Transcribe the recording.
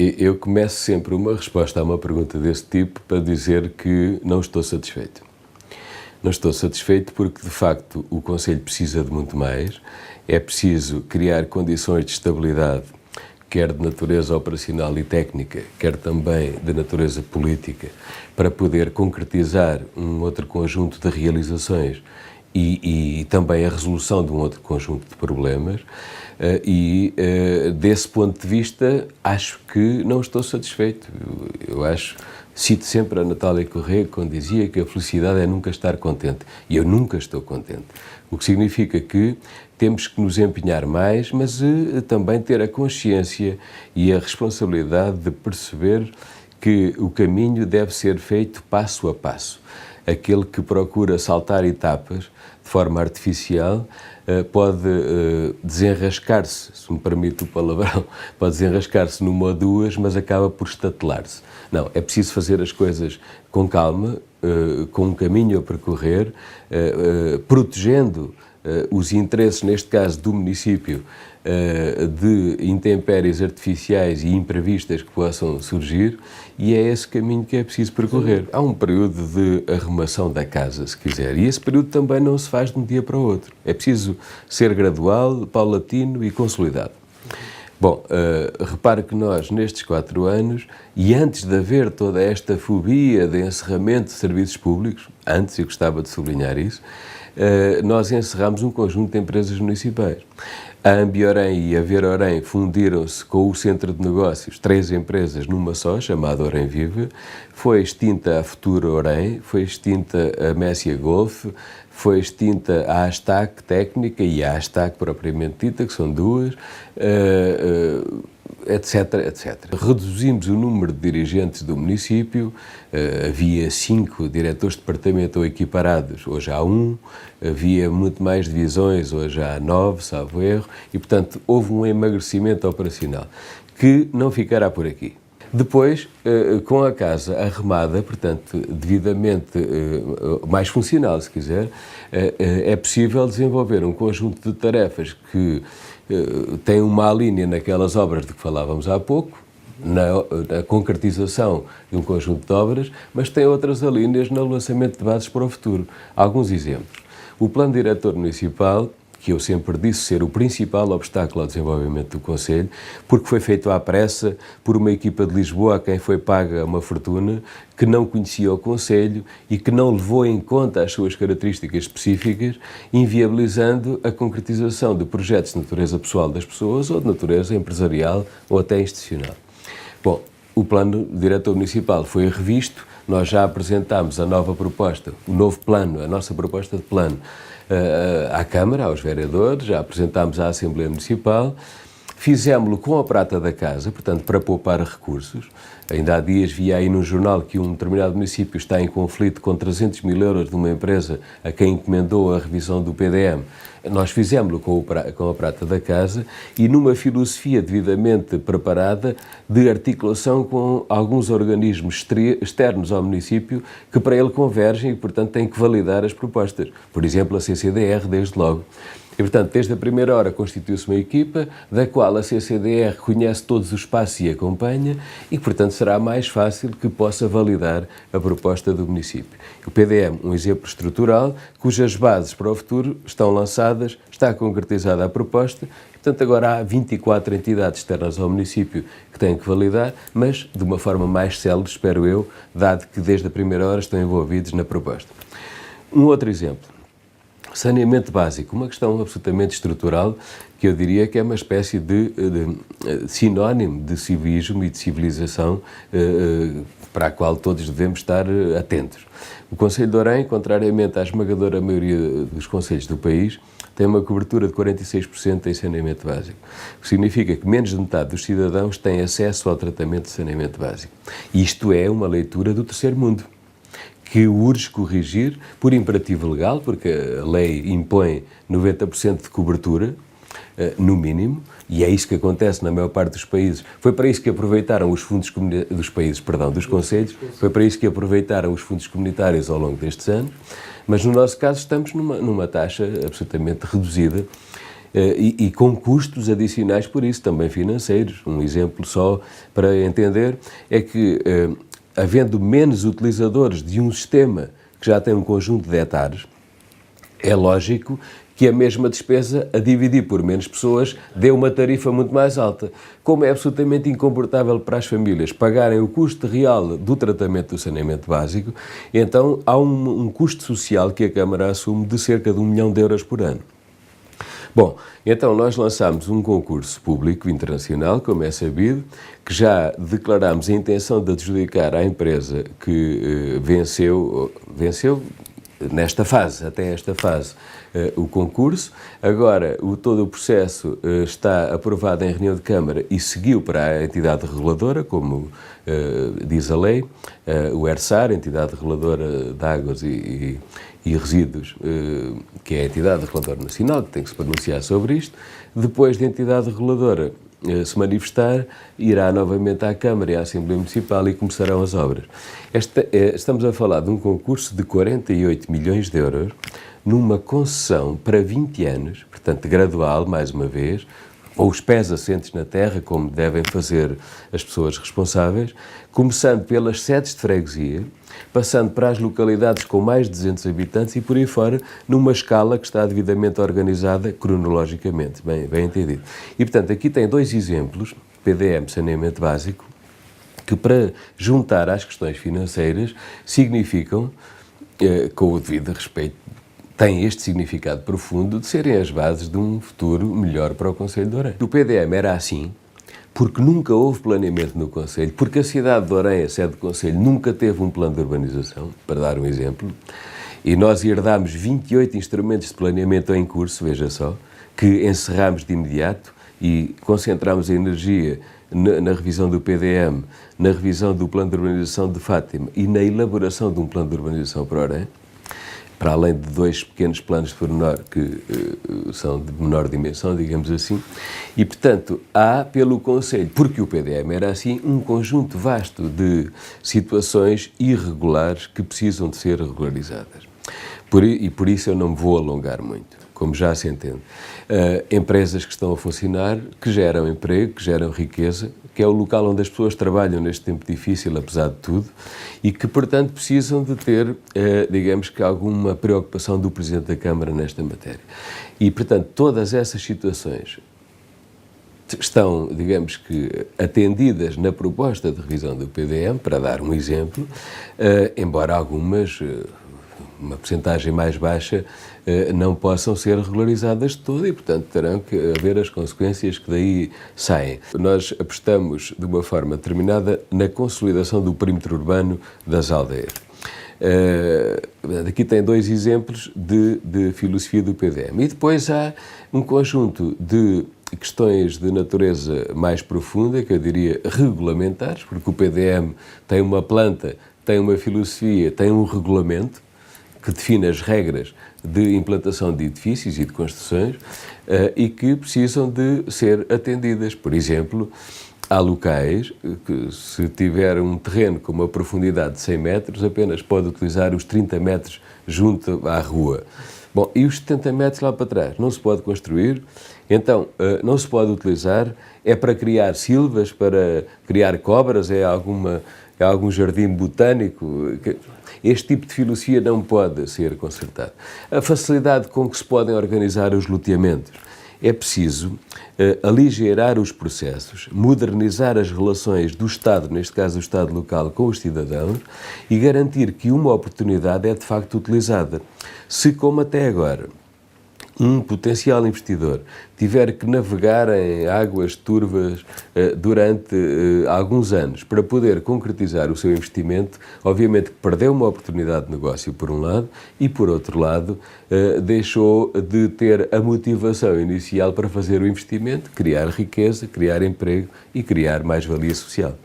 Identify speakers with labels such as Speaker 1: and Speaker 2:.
Speaker 1: Eu começo sempre uma resposta a uma pergunta desse tipo para dizer que não estou satisfeito. Não estou satisfeito porque, de facto, o Conselho precisa de muito mais. É preciso criar condições de estabilidade, quer de natureza operacional e técnica, quer também de natureza política, para poder concretizar um outro conjunto de realizações e também a resolução de um outro conjunto de problemas. Desse ponto de vista, acho que não estou satisfeito. Cito sempre a Natália Corrêa, quando dizia que a felicidade é nunca estar contente. E eu nunca estou contente. O que significa que temos que nos empenhar mais, mas também ter a consciência e a responsabilidade de perceber que o caminho deve ser feito passo a passo. Aquele que procura saltar etapas de forma artificial pode desenrascar-se, se me permite o palavrão, pode desenrascar-se numa ou duas, mas acaba por estatelar-se. Não, é preciso fazer as coisas com calma, com um caminho a percorrer, protegendo os interesses, neste caso do município, de intempéries artificiais e imprevistas que possam surgir, e é esse caminho que é preciso percorrer. Há um período de arrumação da casa, se quiser, e esse período também não se faz de um dia para o outro. É preciso ser gradual, paulatino e consolidado. Bom, repare que nós, nestes 4 anos, e antes de haver toda esta fobia de encerramento de serviços públicos, antes, eu gostava de sublinhar isso, nós encerramos um conjunto de empresas municipais. A Ambiorém e a Verorém fundiram-se com o Centro de Negócios, 3 empresas numa só, chamada Orém Viva. Foi extinta a Futura Orém, foi extinta a Messia Golf, foi extinta a Astac Técnica e a Astac propriamente dita, que são 2, etc, etc. Reduzimos o número de dirigentes do município, havia 5 diretores de departamento ou equiparados, hoje há 1, havia muito mais divisões, hoje há 9, salvo erro, e portanto houve um emagrecimento operacional, que não ficará por aqui. Depois, com a casa arrumada, portanto, devidamente mais funcional, se quiser, é possível desenvolver um conjunto de tarefas que tem uma linha naquelas obras de que falávamos há pouco, na concretização de um conjunto de obras, mas tem outras alíneas no lançamento de bases para o futuro. Alguns exemplos. O Plano Diretor Municipal, que eu sempre disse ser o principal obstáculo ao desenvolvimento do Conselho, porque foi feito à pressa por uma equipa de Lisboa a quem foi paga uma fortuna, que não conhecia o Conselho e que não levou em conta as suas características específicas, inviabilizando a concretização de projetos de natureza pessoal das pessoas ou de natureza empresarial ou até institucional. Bom, o Plano Diretor Municipal foi revisto, nós já apresentámos a nova proposta, o novo plano, a nossa proposta de plano, à Câmara, aos vereadores, já apresentámos à Assembleia Municipal, fizemos-lo com a prata da casa, portanto, para poupar recursos. Ainda há dias vi aí num jornal que um determinado município está em conflito com 300 mil euros de uma empresa a quem encomendou a revisão do PDM. Nós fizemos-lo com a prata da casa e numa filosofia devidamente preparada de articulação com alguns organismos externos ao município que para ele convergem e, portanto, têm que validar as propostas. Por exemplo, a CCDR, desde logo. E, portanto, desde a primeira hora constituiu-se uma equipa da qual a CCDR conhece todos os passos e acompanha e, portanto, será mais fácil que possa validar a proposta do município. O PDM, um exemplo estrutural, cujas bases para o futuro estão lançadas, está concretizada a proposta, e, portanto, agora há 24 entidades externas ao município que têm que validar, mas de uma forma mais célere, espero eu, dado que desde a primeira hora estão envolvidos na proposta. Um outro exemplo. Saneamento básico, uma questão absolutamente estrutural que eu diria que é uma espécie de sinónimo de civismo e de civilização para a qual todos devemos estar atentos. O Concelho de Orém, contrariamente à esmagadora maioria dos concelhos do país, tem uma cobertura de 46% em saneamento básico, o que significa que menos de metade dos cidadãos têm acesso ao tratamento de saneamento básico. Isto é uma leitura do terceiro mundo, que urge corrigir por imperativo legal, porque a lei impõe 90% de cobertura, no mínimo, e é isso que acontece na maior parte dos países. Foi para isso que aproveitaram os fundos dos concelhos, foi para isso que aproveitaram os fundos comunitários ao longo destes anos, mas no nosso caso estamos numa taxa absolutamente reduzida e com custos adicionais por isso, também financeiros. Um exemplo só para entender é que, havendo menos utilizadores de um sistema que já tem um conjunto de hectares, é lógico que a mesma despesa, a dividir por menos pessoas, dê uma tarifa muito mais alta. Como é absolutamente incomportável para as famílias pagarem o custo real do tratamento do saneamento básico, então há um custo social que a Câmara assume de cerca de 1 milhão de euros por ano. Bom, então nós lançámos um concurso público internacional, como é sabido, que já declarámos a intenção de adjudicar à empresa que venceu nesta fase, até esta fase, o concurso. Agora, todo o processo está aprovado em reunião de Câmara e seguiu para a entidade reguladora, como diz a lei, o ERSAR, entidade reguladora de águas e resíduos, que é a entidade reguladora nacional, que tem que se pronunciar sobre isto. Depois da entidade reguladora se manifestar, irá novamente à Câmara e à Assembleia Municipal e começarão as obras. Estamos a falar de um concurso de 48 milhões de euros, numa concessão para 20 anos, portanto gradual, mais uma vez, ou os pés assentes na terra, como devem fazer as pessoas responsáveis, começando pelas sedes de freguesia, passando para as localidades com mais de 200 habitantes e por aí fora, numa escala que está devidamente organizada cronologicamente, bem entendido. E, portanto, aqui tem 2 exemplos, PDM, saneamento básico, que para juntar às questões financeiras significam, com o devido respeito, têm este significado profundo de serem as bases de um futuro melhor para o Concelho de Orem. O PDM era assim porque nunca houve planeamento no Concelho, porque a cidade de Orem, a sede do Concelho, nunca teve um plano de urbanização, para dar um exemplo, e nós herdámos 28 instrumentos de planeamento em curso, veja só, que encerrámos de imediato e concentramos a energia na revisão do PDM, na revisão do plano de urbanização de Fátima e na elaboração de um plano de urbanização para Orem, para além de 2 pequenos planos de pormenor que são de menor dimensão, digamos assim, e, portanto, há pelo Concelho, porque o PDM era assim, um conjunto vasto de situações irregulares que precisam de ser regularizadas. E por isso eu não me vou alongar muito, como já se entende. Empresas que estão a funcionar, que geram emprego, que geram riqueza, que é o local onde as pessoas trabalham neste tempo difícil, apesar de tudo, e que, portanto, precisam de ter, digamos que, alguma preocupação do Presidente da Câmara nesta matéria. E, portanto, todas essas situações estão, digamos que, atendidas na proposta de revisão do PDM, para dar um exemplo, embora algumas, uma percentagem mais baixa, não possam ser regularizadas de todo e, portanto, terão que haver as consequências que daí saem. Nós apostamos, de uma forma determinada, na consolidação do perímetro urbano das aldeias. Aqui tem 2 exemplos de filosofia do PDM. E depois há um conjunto de questões de natureza mais profunda, que eu diria regulamentares, porque o PDM tem uma planta, tem uma filosofia, tem um regulamento que define as regras de implantação de edifícios e de construções e que precisam de ser atendidas. Por exemplo, há locais que, se tiver um terreno com uma profundidade de 100 metros, apenas pode utilizar os 30 metros junto à rua. Bom, e os 70 metros lá para trás não se pode construir, então não se pode utilizar, é para criar silvas, para criar cobras, é algum jardim botânico. Este tipo de filosofia não pode ser consertado. A facilidade com que se podem organizar os loteamentos. É preciso aligerar os processos, modernizar as relações do Estado, neste caso o Estado local, com os cidadãos e garantir que uma oportunidade é de facto utilizada. Se, como até agora, um potencial investidor tiver que navegar em águas turvas durante alguns anos para poder concretizar o seu investimento, obviamente que perdeu uma oportunidade de negócio por um lado e, por outro lado, deixou de ter a motivação inicial para fazer o investimento, criar riqueza, criar emprego e criar mais-valia social.